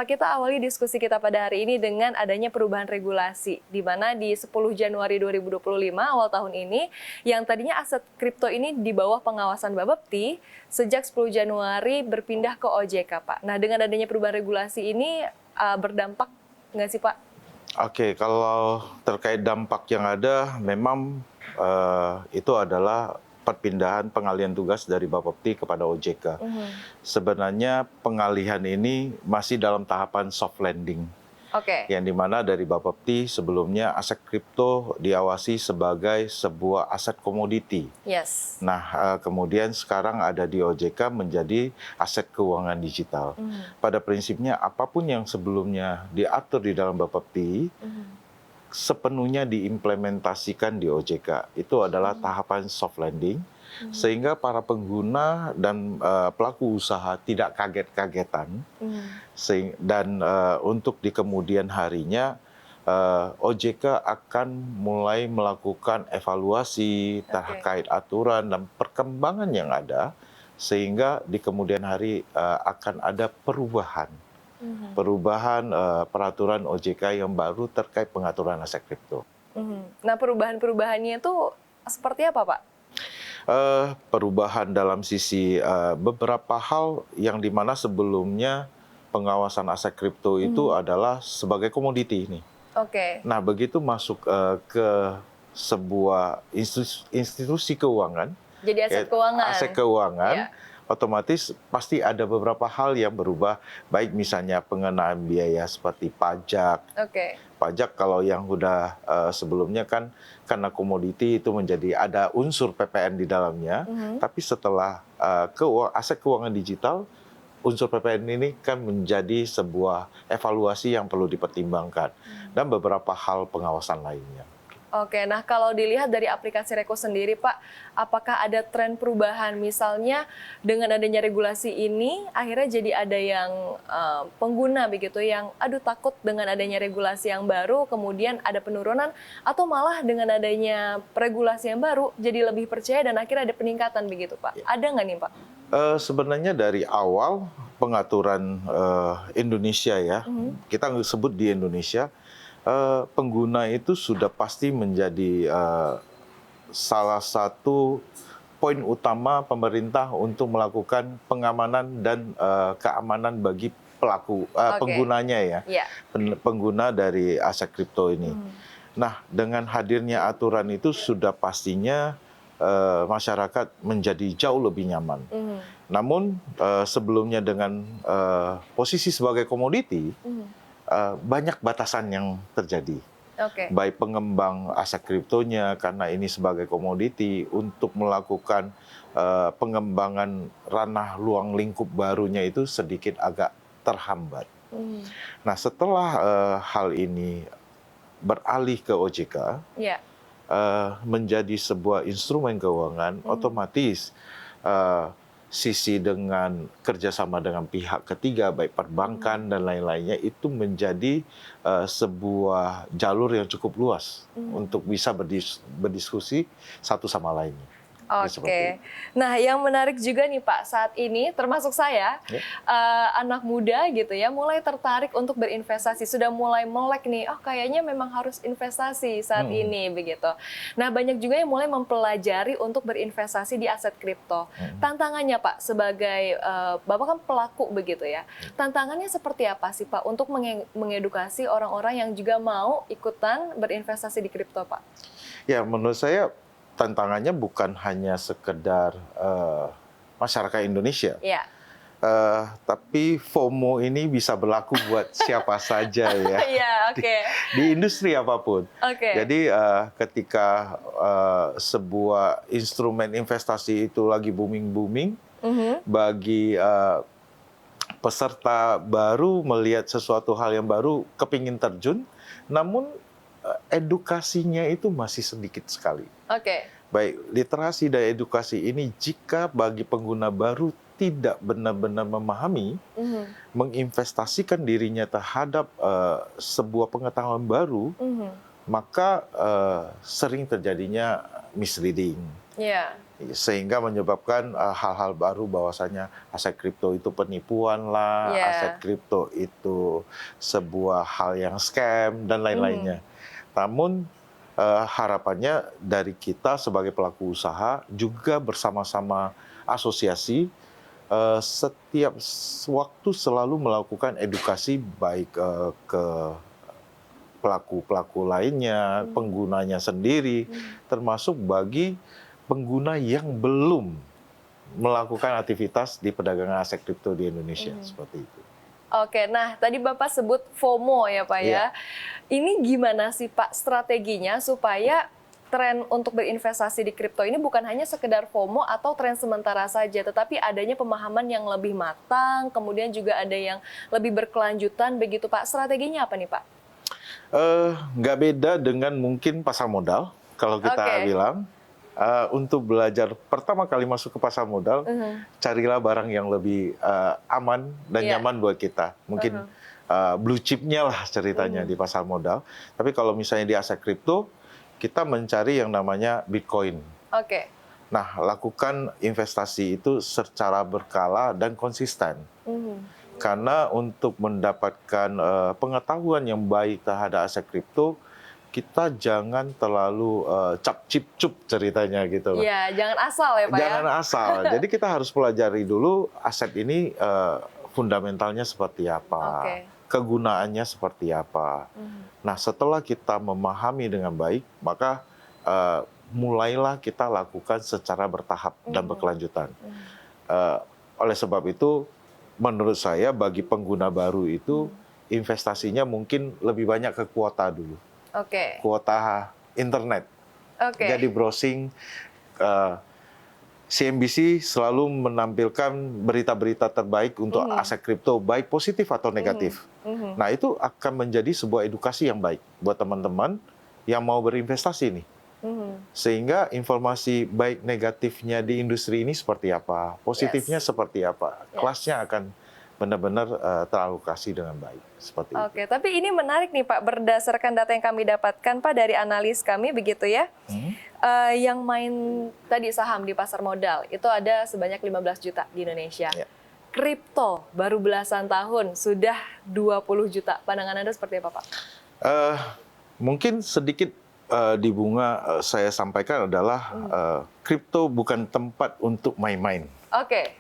Kita awali diskusi kita pada hari ini dengan adanya perubahan regulasi, di mana di 10 Januari 2025 awal tahun ini, yang tadinya aset kripto ini di bawah pengawasan Bapepti, sejak 10 Januari berpindah ke OJK, Pak. Nah, dengan adanya perubahan regulasi ini berdampak nggak sih, Pak? Oke, kalau terkait dampak yang ada, memang itu adalah perpindahan pengalihan tugas dari Bapepti kepada OJK. Sebenarnya pengalihan ini masih dalam tahapan soft landing. Oke. Yang dimana dari Bapepti sebelumnya aset kripto diawasi sebagai sebuah aset komoditi. Yes. Nah, kemudian sekarang ada di OJK menjadi aset keuangan digital. Pada prinsipnya apapun yang sebelumnya diatur di dalam Bapepti, sepenuhnya diimplementasikan di OJK. Itu adalah tahapan soft landing, sehingga para pengguna dan pelaku usaha tidak kaget-kagetan. Dan untuk di kemudian harinya, OJK akan mulai melakukan evaluasi terkait aturan dan perkembangan yang ada, sehingga di kemudian hari akan ada perubahan peraturan OJK yang baru terkait pengaturan aset kripto. Nah, perubahan-perubahannya itu seperti apa, Pak? Perubahan dalam sisi beberapa hal yang dimana sebelumnya pengawasan aset kripto itu adalah sebagai komoditi ini. Oke. Nah, begitu masuk ke sebuah institusi keuangan, Jadi aset keuangan, Ya. otomatis pasti ada beberapa hal yang berubah, baik misalnya pengenaan biaya seperti pajak. Oke. Pajak kalau yang sudah sebelumnya kan karena komoditi itu menjadi ada unsur PPN di dalamnya, tapi setelah aset keuangan digital, unsur PPN ini kan menjadi sebuah evaluasi yang perlu dipertimbangkan dan beberapa hal pengawasan lainnya. Oke, nah kalau dilihat dari aplikasi Reko sendiri, Pak, apakah ada tren perubahan? Misalnya dengan adanya regulasi ini, akhirnya jadi ada yang pengguna begitu, yang aduh takut dengan adanya regulasi yang baru, kemudian ada penurunan, atau malah dengan adanya regulasi yang baru, jadi lebih percaya dan akhirnya ada peningkatan begitu, Pak? Ada nggak nih, Pak? Sebenarnya dari awal pengaturan Indonesia ya, kita sebut di Indonesia, pengguna itu sudah pasti menjadi salah satu poin utama pemerintah untuk melakukan pengamanan dan keamanan bagi pelaku penggunanya ya, pengguna dari aset kripto ini. Nah, dengan hadirnya aturan itu sudah pastinya masyarakat menjadi jauh lebih nyaman. Namun sebelumnya dengan posisi sebagai komoditi, banyak batasan yang terjadi. Baik pengembang aset kriptonya karena ini sebagai komoditi untuk melakukan pengembangan ranah luang lingkup barunya itu sedikit agak terhambat. Nah, setelah hal ini beralih ke OJK, menjadi sebuah instrumen keuangan, otomatis sisi dengan kerjasama dengan pihak ketiga, baik perbankan dan lain-lainnya, itu menjadi sebuah jalur yang cukup luas untuk bisa berdiskusi satu sama lainnya. Oke. Nah, yang menarik juga nih Pak, saat ini termasuk saya, anak muda gitu ya, mulai tertarik untuk berinvestasi. Sudah mulai melek nih, oh kayaknya memang harus investasi saat ini begitu. Nah, banyak juga yang mulai mempelajari untuk berinvestasi di aset kripto. Tantangannya Pak, sebagai Bapak kan pelaku begitu ya, tantangannya seperti apa sih Pak untuk mengedukasi orang-orang yang juga mau ikutan berinvestasi di kripto Pak? Ya, menurut saya tantangannya bukan hanya sekedar masyarakat Indonesia, tapi FOMO ini bisa berlaku buat siapa saja ya, di industri apapun. Jadi ketika sebuah instrumen investasi itu lagi booming-booming, bagi peserta baru melihat sesuatu hal yang baru, kepingin terjun, namun edukasinya itu masih sedikit sekali. Baik, literasi dan edukasi ini jika bagi pengguna baru tidak benar-benar memahami, menginvestasikan dirinya terhadap sebuah pengetahuan baru, maka sering terjadinya misleading. sehingga menyebabkan hal-hal baru bahwasanya aset kripto itu penipuan lah, Iya. aset kripto itu sebuah hal yang scam dan lain-lainnya. Namun harapannya dari kita sebagai pelaku usaha juga bersama-sama asosiasi setiap waktu selalu melakukan edukasi baik ke pelaku-pelaku lainnya, penggunanya sendiri, termasuk bagi pengguna yang belum melakukan aktivitas di perdagangan aset kripto di Indonesia, seperti itu. Oke, nah tadi Bapak sebut FOMO ya Pak ya. Iya. Ini gimana sih Pak strateginya supaya tren untuk berinvestasi di kripto ini bukan hanya sekedar FOMO atau tren sementara saja, tetapi adanya pemahaman yang lebih matang, kemudian juga ada yang lebih berkelanjutan begitu Pak. Strateginya apa nih Pak? Nggak beda dengan mungkin pasar modal, kalau kita Oke. bilang. Untuk belajar pertama kali masuk ke pasar modal, carilah barang yang lebih aman dan Iya. nyaman buat kita. Mungkin blue chipnya lah ceritanya di pasar modal. Tapi kalau misalnya di aset kripto, kita mencari yang namanya Bitcoin. Oke. Nah, lakukan investasi itu secara berkala dan konsisten. Karena untuk mendapatkan pengetahuan yang baik terhadap aset kripto, kita jangan terlalu cap cip cup ceritanya gitu loh. Iya, jangan asal ya Pak Jangan ya. asal. Jadi kita harus pelajari dulu aset ini fundamentalnya seperti apa, Oke. kegunaannya seperti apa. Nah, setelah kita memahami dengan baik, maka mulailah kita lakukan secara bertahap dan berkelanjutan. Oleh sebab itu, menurut saya bagi pengguna baru itu investasinya mungkin lebih banyak ke kuota dulu. Oke. Kuota internet. Oke. Jadi browsing, CNBC selalu menampilkan berita-berita terbaik untuk aset kripto, baik positif atau negatif. Nah, itu akan menjadi sebuah edukasi yang baik buat teman-teman yang mau berinvestasi nih. Sehingga informasi baik negatifnya di industri ini seperti apa, positifnya seperti apa, kelasnya akan benar-benar teralokasi dengan baik. Seperti itu. Oke, tapi ini menarik nih Pak, berdasarkan data yang kami dapatkan Pak dari analis kami begitu ya, yang main tadi saham di pasar modal itu ada sebanyak 15 juta di Indonesia. Ya. Kripto baru belasan tahun sudah 20 juta. Pandangan Anda seperti apa Pak? Mungkin sedikit di Bunga saya sampaikan adalah kripto bukan tempat untuk main-main. Oke.